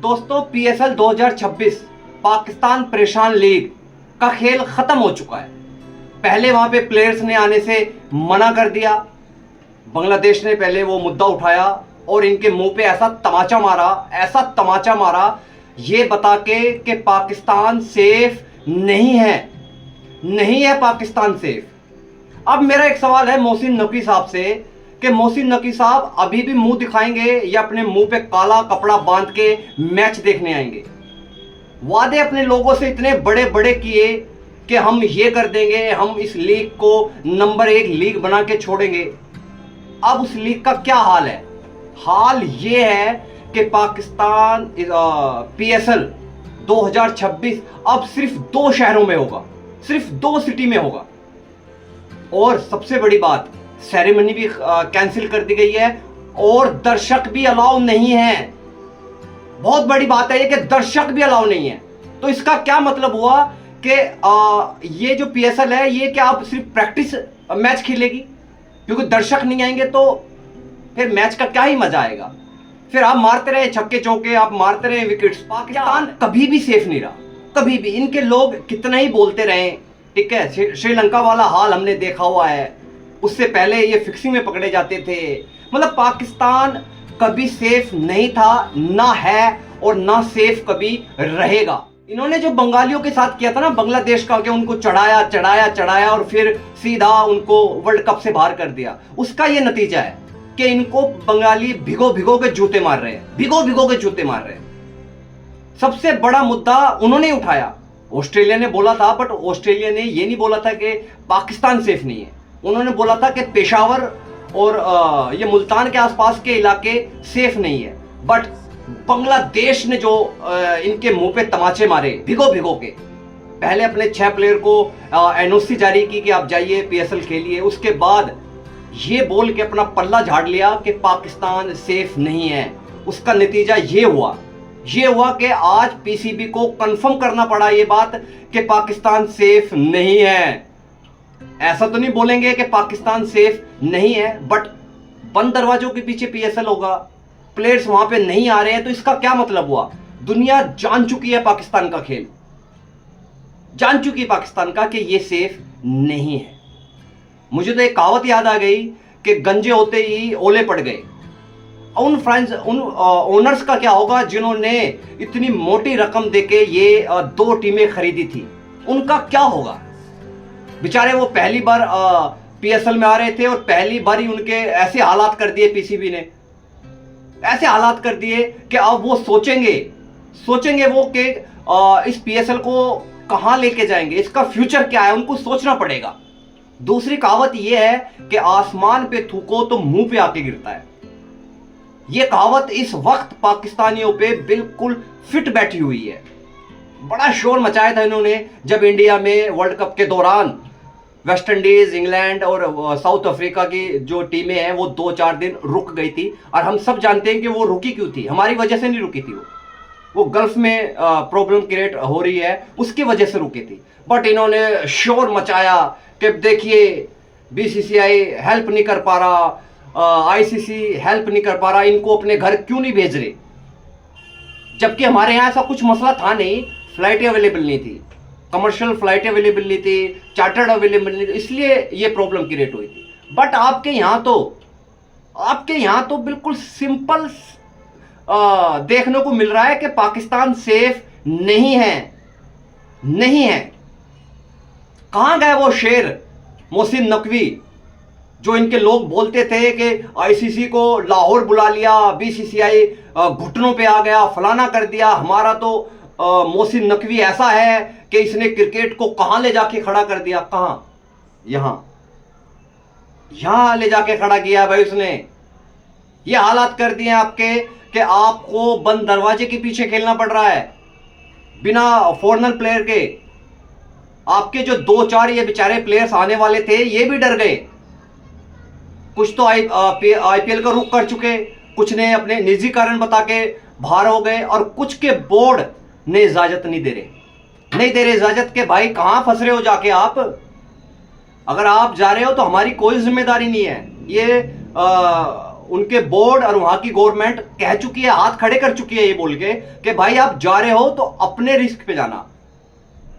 दोस्तों पीएसएल 2026 पाकिस्तान परेशान लीग का खेल खत्म हो चुका है। पहले वहां पे प्लेयर्स ने आने से मना कर दिया। बांग्लादेश ने पहले वो मुद्दा उठाया और इनके मुंह पे ऐसा तमाचा मारा ये बता के कि पाकिस्तान सेफ नहीं है पाकिस्तान सेफ। अब मेरा एक सवाल है मोहसिन नकवी साहब से कि मोहसिन नकवी साहब अभी भी मुंह दिखाएंगे या अपने मुंह पे काला कपड़ा बांध के मैच देखने आएंगे? वादे अपने लोगों से इतने बड़े बड़े किए कि हम ये कर देंगे, हम इस लीग को नंबर 1 लीग बना के छोड़ेंगे। अब उस लीग का क्या हाल है? हाल ये है कि पाकिस्तान पीएसएल 2026 अब सिर्फ 2 शहरों में होगा, सिर्फ 2 सिटी में होगा। और सबसे बड़ी बात, सेरेमनी भी कैंसिल कर दी गई है और दर्शक भी अलाउ नहीं है। बहुत बड़ी बात है ये कि दर्शक भी अलाउ नहीं है। तो इसका क्या मतलब हुआ कि ये जो पीएसएल है ये क्या आप सिर्फ प्रैक्टिस मैच खेलेगी? क्योंकि दर्शक नहीं आएंगे तो फिर मैच का क्या ही मजा आएगा। फिर आप मारते रहे छक्के चौके, आप मारते रहे विकेट्स। पाकिस्तान कभी भी सेफ नहीं रहा, कभी भी। इनके लोग कितना ही बोलते रहे, ठीक है, श्रीलंका वाला हाल हमने देखा हुआ है, उससे पहले ये फिक्सिंग में पकड़े जाते थे। मतलब पाकिस्तान कभी सेफ नहीं था, ना है और ना सेफ कभी रहेगा। इन्होंने जो बंगालियों के साथ किया था ना बांग्लादेश का, कि उनको चढ़ाया और फिर सीधा उनको वर्ल्ड कप से बाहर कर दिया, उसका ये नतीजा है कि इनको बंगाली भिगो के जूते मार रहे हैं। सबसे बड़ा मुद्दा उन्होंने उठाया। ऑस्ट्रेलिया ने बोला था, बट ऑस्ट्रेलिया ने ये नहीं बोला था कि पाकिस्तान सेफ नहीं है। उन्होंने बोला था कि पेशावर और ये मुल्तान के आसपास के इलाके सेफ नहीं है। बट बांग्लादेश ने जो इनके मुंह पे तमाचे मारे भिगो के, पहले अपने 6 प्लेयर को एनओसी जारी की कि आप जाइए पीएसएल खेलिए, उसके बाद ये बोल के अपना पल्ला झाड़ लिया कि पाकिस्तान सेफ नहीं है। उसका नतीजा ये हुआ कि आज पीसीबी को कंफर्म करना पड़ा ये बात कि पाकिस्तान सेफ नहीं है। ऐसा तो नहीं बोलेंगे कि पाकिस्तान सेफ नहीं है, बट बंद दरवाजों के पीछे पीएसएल होगा, प्लेयर्स वहां पे नहीं आ रहे हैं। तो इसका क्या मतलब हुआ? दुनिया जान चुकी है पाकिस्तान का खेल, जान चुकी है पाकिस्तान का कि ये सेफ नहीं है। मुझे तो एक कहावत याद आ गई कि गंजे होते ही ओले पड़ गए। उन ओनर्स का क्या होगा जिन्होंने इतनी मोटी रकम देके ये 2 टीमें खरीदी थी? उनका क्या होगा? बेचारे वो पहली बार पीएसएल में आ रहे थे और पहली बार ही उनके ऐसे हालात कर दिए पीसीबी ने, ऐसे हालात कर दिए कि अब वो सोचेंगे वो कि इस पीएसएल को कहां लेके जाएंगे, इसका फ्यूचर क्या है, उनको सोचना पड़ेगा। दूसरी कहावत ये है कि आसमान पे थूको तो मुंह पे आके गिरता है। ये कहावत इस वक्त पाकिस्तानियों पे बिल्कुल फिट बैठी हुई है। बड़ा शोर मचाया था इन्होंने जब इंडिया में वर्ल्ड कप के दौरान वेस्ट इंडीज, इंग्लैंड और साउथ अफ्रीका की जो टीमें हैं वो 2-4 दिन रुक गई थी। और हम सब जानते हैं कि वो रुकी क्यों थी। हमारी वजह से नहीं रुकी थी, वो गल्फ में प्रॉब्लम क्रिएट हो रही है उसकी वजह से रुकी थी। बट इन्होंने शोर मचाया कि देखिए बीसीसीआई हेल्प नहीं कर पा रहा, आईसीसी हेल्प नहीं कर पा रहा, इनको अपने घर क्यों नहीं भेज रहे? जबकि हमारे यहाँ ऐसा कुछ मसला था नहीं, फ्लाइटें अवेलेबल नहीं थी, कमर्शियल फ्लाइटें अवेलेबल नहीं थी, चार्टर्ड अवेलेबल नहीं थी, इसलिए ये प्रॉब्लम क्रिएट हुई थी। बट आपके यहाँ तो बिल्कुल सिंपल देखने को मिल रहा है कि पाकिस्तान सेफ नहीं है। कहां गए वो शेर मोहसिन नकवी जो इनके लोग बोलते थे कि आईसीसी को लाहौर बुला लिया, बीसीसीआई घुटनों पे आ गया, फलाना कर दिया। हमारा तो मोहसिन नकवी ऐसा है कि इसने क्रिकेट को कहां ले जाके खड़ा कर दिया? कहां? यहां ले जाके खड़ा किया भाई उसने। ये हालात कर दिए आपके कि आपको बंद दरवाजे के पीछे खेलना पड़ रहा है बिना फॉरेनर प्लेयर के। आपके जो 2-4 ये बेचारे प्लेयर्स आने वाले थे ये भी डर गए। कुछ तो आईपीएल का रुख कर चुके, कुछ ने अपने निजी कारण बता के बाहर हो गए और कुछ के बोर्ड ने इजाजत नहीं दे रहे इजाजत के। भाई कहां फंस रहे हो जाके आप? अगर आप जा रहे हो तो हमारी कोई जिम्मेदारी नहीं है। ये उनके बोर्ड और वहां की गवर्नमेंट कह चुकी है, हाथ खड़े कर चुकी है ये बोल के कि भाई आप जा रहे हो तो अपने रिस्क पे जाना।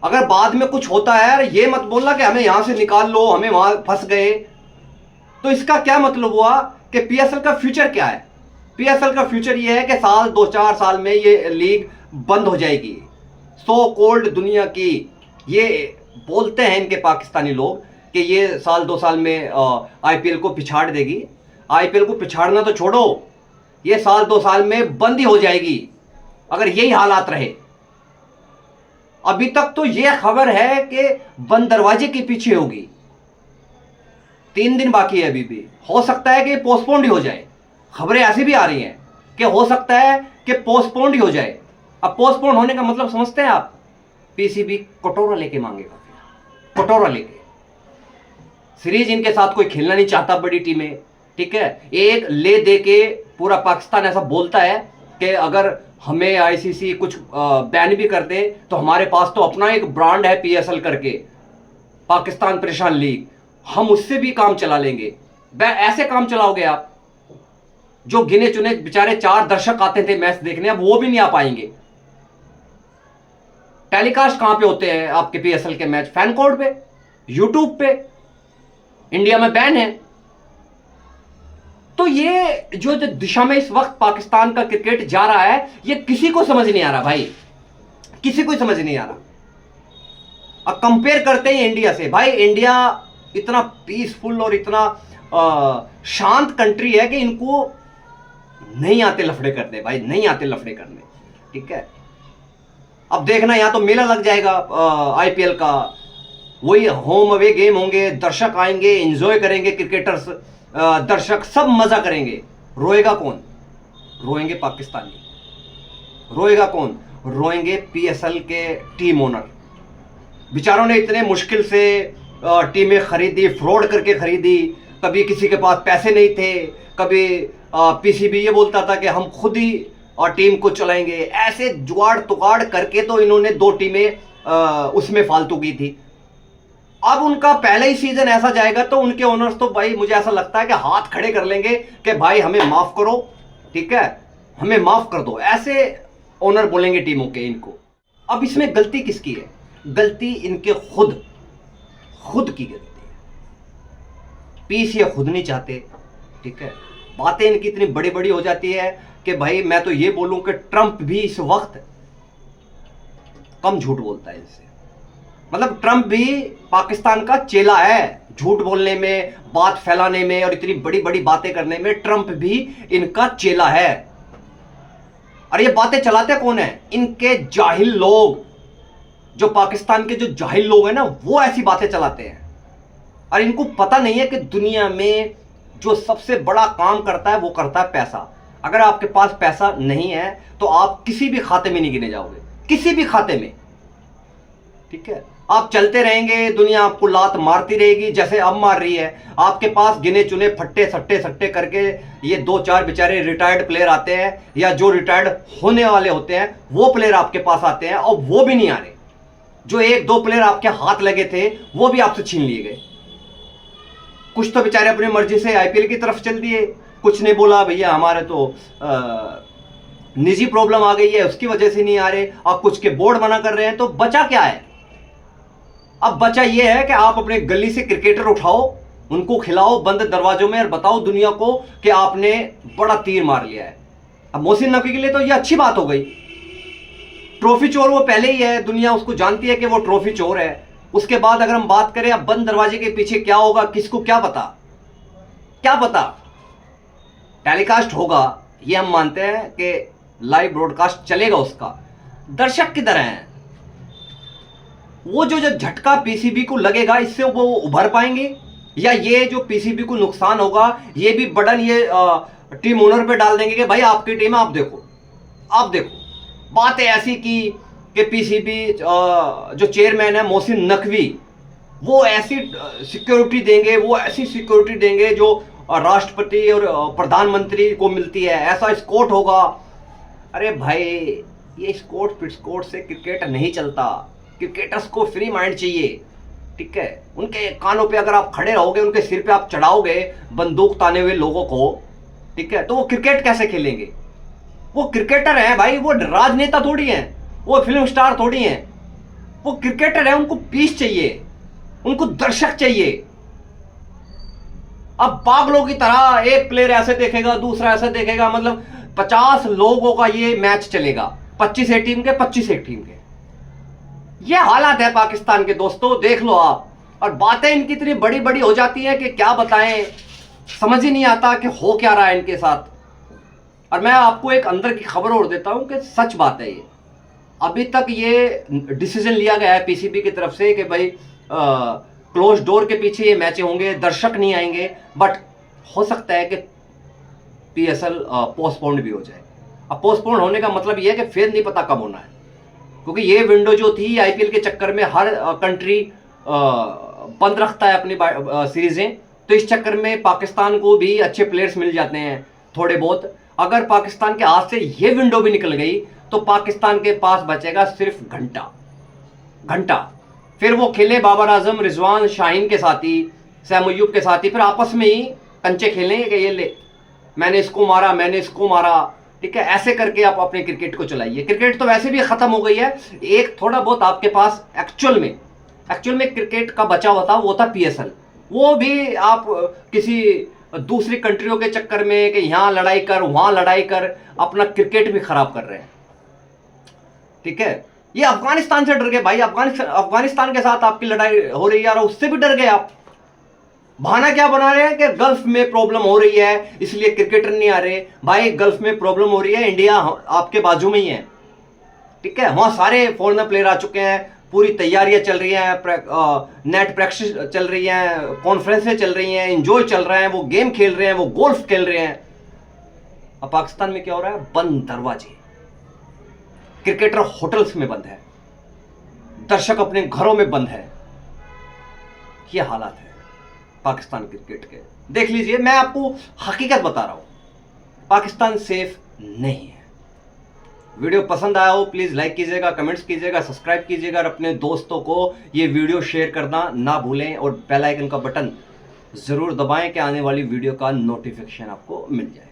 अगर बाद में कुछ होता है ये मत बोलना कि हमें यहां से निकाल लो, हमें वहां फंस गए। तो इसका क्या मतलब हुआ कि पीएसएल का फ्यूचर क्या है? पीएसएल का फ्यूचर ये है कि साल 2-4 साल में ये लीग बंद हो जाएगी। सो कोल्ड दुनिया की ये बोलते हैं इनके पाकिस्तानी लोग कि ये साल 2 साल में आईपीएल को पिछाड़ देगी। आईपीएल को पिछाड़ना तो छोड़ो, ये साल 2 साल में बंद ही हो जाएगी अगर यही हालात रहे। अभी तक तो ये खबर है कि बंद दरवाजे के पीछे होगी। 3 दिन बाकी है अभी भी, हो सकता है कि पोस्टपोन्ड ही हो जाए। खबरें ऐसी भी आ रही हैं कि हो सकता है कि पोस्टपोन्ड ही हो जाए। अब पोस्टपोन्ड होने का मतलब समझते हैं आप? पीसीबी कटोरा लेके मांगेगा, फिर कटोरा लेके। सीरीज इनके साथ कोई खेलना नहीं चाहता, बड़ी टीमें, ठीक है। एक ले दे के पूरा पाकिस्तान ऐसा बोलता है कि अगर हमें आईसीसी कुछ बैन भी कर दे तो हमारे पास तो अपना एक ब्रांड है पीएसएल करके, पाकिस्तान परेशान लीग, हम उससे भी काम चला लेंगे। ऐसे काम चलाओगे आप? जो गिने चुने बेचारे 4 दर्शक आते थे मैच देखने, अब वो भी नहीं आ पाएंगे। टेलीकास्ट कहां पे होते हैं आपके पीएसएल के मैच? फैन कोड पे, यूट्यूब पे। इंडिया में बैन है। तो ये जो दिशा में इस वक्त पाकिस्तान का क्रिकेट जा रहा है, ये किसी को समझ नहीं आ रहा भाई, किसी को समझ नहीं आ रहा। अब कंपेयर करते हैं इंडिया से। भाई इंडिया इतना पीसफुल और इतना शांत कंट्री है कि इनको नहीं आते लफड़े करने, भाई नहीं आते लफड़े करने, ठीक है। अब देखना यहां तो मेला लग जाएगा आईपीएल का, वही होम अवे गेम होंगे, दर्शक आएंगे, एंजॉय करेंगे, क्रिकेटर्स दर्शक सब मजा करेंगे। रोएगा कौन? रोएंगे पाकिस्तानी। रोएगा कौन? रोएंगे पीएसएल के टीम ओनर। बेचारों ने इतने मुश्किल से टीमें खरीदी, फ्रॉड करके खरीदी। कभी किसी के पास पैसे नहीं थे, कभी पीसीबी ये बोलता था कि हम खुद ही टीम को चलाएंगे। ऐसे जुगाड़ तुगाड़ करके तो इन्होंने 2 टीमें उसमें फालतू की थी। अब उनका पहले ही सीजन ऐसा जाएगा तो उनके ओनर्स तो भाई मुझे ऐसा लगता है कि हाथ खड़े कर लेंगे कि भाई हमें माफ करो, ठीक है, हमें माफ कर दो। ऐसे ओनर बोलेंगे टीमों के इनको। अब इसमें गलती किसकी है? गलती इनके खुद की गलती है। पीस ये खुद नहीं चाहते, ठीक है। बातें इनकी इतनी बड़ी बड़ी हो जाती है कि भाई मैं तो ये बोलूं कि ट्रंप भी इस वक्त कम झूठ बोलता है इनसे। मतलब ट्रंप भी पाकिस्तान का चेला है झूठ बोलने में, बात फैलाने में और इतनी बड़ी बड़ी बातें करने में। ट्रंप भी इनका चेला है। और ये बातें चलाते कौन है? इनके जाहिल लोग, जो पाकिस्तान के जो जाहिल लोग हैं ना, वो ऐसी बातें चलाते हैं। और इनको पता नहीं है कि दुनिया में जो सबसे बड़ा काम करता है वो करता है पैसा। अगर आपके पास पैसा नहीं है तो आप किसी भी खाते में नहीं गिने जाओगे, किसी भी खाते में, ठीक है। आप चलते रहेंगे, दुनिया आपको लात मारती रहेगी जैसे अब मार रही है। आपके पास गिने चुने फट्टे सट्टे करके ये 2-4 बेचारे रिटायर्ड प्लेयर आते हैं, या जो रिटायर्ड होने वाले होते हैं वो प्लेयर आपके पास आते हैं, और वो भी नहीं आ रहे। जो 1-2 प्लेयर आपके हाथ लगे थे वो भी आपसे छीन लिए गए। कुछ तो बेचारे अपनी मर्जी से आईपीएल की तरफ चल दिए, कुछ ने बोला भैया हमारे तो निजी प्रॉब्लम आ गई है उसकी वजह से नहीं आ रहे, और कुछ के बोर्ड मना कर रहे हैं। तो बचा क्या है? अब बचा यह है कि आप अपने गली से क्रिकेटर उठाओ, उनको खिलाओ बंद दरवाजों में, और बताओ दुनिया को कि आपने बड़ा तीर मार लिया है। अब मोहसिन नकवी के लिए तो यह अच्छी बात हो गई। ट्रॉफी चोर वो पहले ही है, दुनिया उसको जानती है कि वो ट्रॉफी चोर है। उसके बाद अगर हम बात करें अब बंद दरवाजे के पीछे क्या होगा, किसको क्या पता, क्या पता। टेलीकास्ट होगा ये हम मानते हैं कि लाइव ब्रॉडकास्ट चलेगा, उसका दर्शक किधर हैं? वो जो झटका पीसीबी को लगेगा इससे वो उभर पाएंगे, या ये जो पीसीबी को नुकसान होगा ये भी बर्डन ये टीम ओनर पे डाल देंगे कि भाई आपकी टीम है, आप देखो। बात है ऐसी कि पीसीबी जो चेयरमैन है मोहसिन नकवी, वो ऐसी सिक्योरिटी देंगे, वो ऐसी सिक्योरिटी देंगे जो राष्ट्रपति और प्रधानमंत्री को मिलती है, ऐसा स्कोट होगा। अरे भाई ये स्कोट फिटस्कोट से क्रिकेट नहीं चलता। क्रिकेटर्स को फ्री माइंड चाहिए, ठीक है। उनके कानों पे अगर आप खड़े रहोगे, उनके सिर पे आप चढ़ाओगे बंदूक ताने हुए लोगों को, ठीक है, तो वो क्रिकेट कैसे खेलेंगे? वो क्रिकेटर हैं भाई, वो राजनेता थोड़ी हैं, वो फिल्म स्टार थोड़ी हैं, वो क्रिकेटर है। उनको पीस चाहिए, उनको दर्शक चाहिए। अब पागलों की तरह एक प्लेयर ऐसे देखेगा, दूसरा ऐसे देखेगा, मतलब 50 लोगों का ये मैच चलेगा, 25 एक टीम के, 25 एक टीम के। ये हालात है पाकिस्तान के दोस्तों, देख लो आप। और बातें इनकी इतनी बड़ी बड़ी हो जाती हैं कि क्या बताएं, समझ ही नहीं आता कि हो क्या रहा है इनके साथ। और मैं आपको एक अंदर की खबर और देता हूं कि सच बात है ये। अभी तक ये डिसीजन लिया गया है पीसीबी की तरफ से कि भाई क्लोज डोर के पीछे ये मैचें होंगे, दर्शक नहीं आएंगे, बट हो सकता है कि पीएसएल पोस्टपोन्ड भी हो जाए। अब पोस्टपोन्ड होने का मतलब ये है कि फिर नहीं पता कब होना है, क्योंकि ये विंडो जो थी आईपीएल के चक्कर में हर कंट्री बंद रखता है अपनी सीरीजें, तो इस चक्कर में पाकिस्तान को भी अच्छे प्लेयर्स मिल जाते हैं थोड़े बहुत। अगर पाकिस्तान के हाथ से ये विंडो भी निकल गई तो पाकिस्तान के पास बचेगा सिर्फ घंटा। फिर वो खेले बाबर आजम, रिजवान, शाहीन के साथ ही, सैम अय्यूब के साथ ही, फिर आपस में ही कंचे खेलेंगे कि ये ले मैंने इसको मारा, मैंने इसको मारा। ठीक है, ऐसे करके आप अपने क्रिकेट को चलाइए। क्रिकेट तो वैसे भी खत्म हो गई है। एक थोड़ा बहुत आपके पास एक्चुअल में क्रिकेट का बचा हुआ था, वो था पीएसएल। वो भी आप किसी दूसरी कंट्रियों के चक्कर में कि यहां लड़ाई कर, वहां लड़ाई कर, अपना क्रिकेट भी खराब कर रहे हैं। ठीक है, ये अफगानिस्तान से डर गए भाई। अफगानिस्तान के साथ आपकी लड़ाई हो रही है और उससे भी डर गए आप। बहाना क्या बना रहे हैं कि गल्फ में प्रॉब्लम हो रही है इसलिए क्रिकेटर नहीं आ रहे। भाई गल्फ में प्रॉब्लम हो रही है, इंडिया आपके बाजू में ही है। ठीक है, वहां सारे फॉरेनर प्लेयर आ चुके हैं, पूरी तैयारियां चल रही हैं, नेट प्रैक्टिस चल रही है, कॉन्फ्रेंसें चल रही हैं, एंजॉय चल रहा है, वो गेम खेल रहे हैं, वो गोल्फ खेल रहे हैं। अब पाकिस्तान में क्या हो रहा है? बंद दरवाजे, क्रिकेटर होटल्स में बंद है, दर्शक अपने घरों में बंद है। ये हालात है पाकिस्तान क्रिकेट के। देख लीजिए, मैं आपको हकीकत बता रहा हूं, पाकिस्तान सेफ नहीं है। वीडियो पसंद आया हो प्लीज लाइक कीजिएगा, कमेंट्स कीजिएगा, सब्सक्राइब कीजिएगा और अपने दोस्तों को ये वीडियो शेयर करना ना भूलें और बेल आइकन का बटन जरूर दबाएं कि आने वाली वीडियो का नोटिफिकेशन आपको मिल जाए।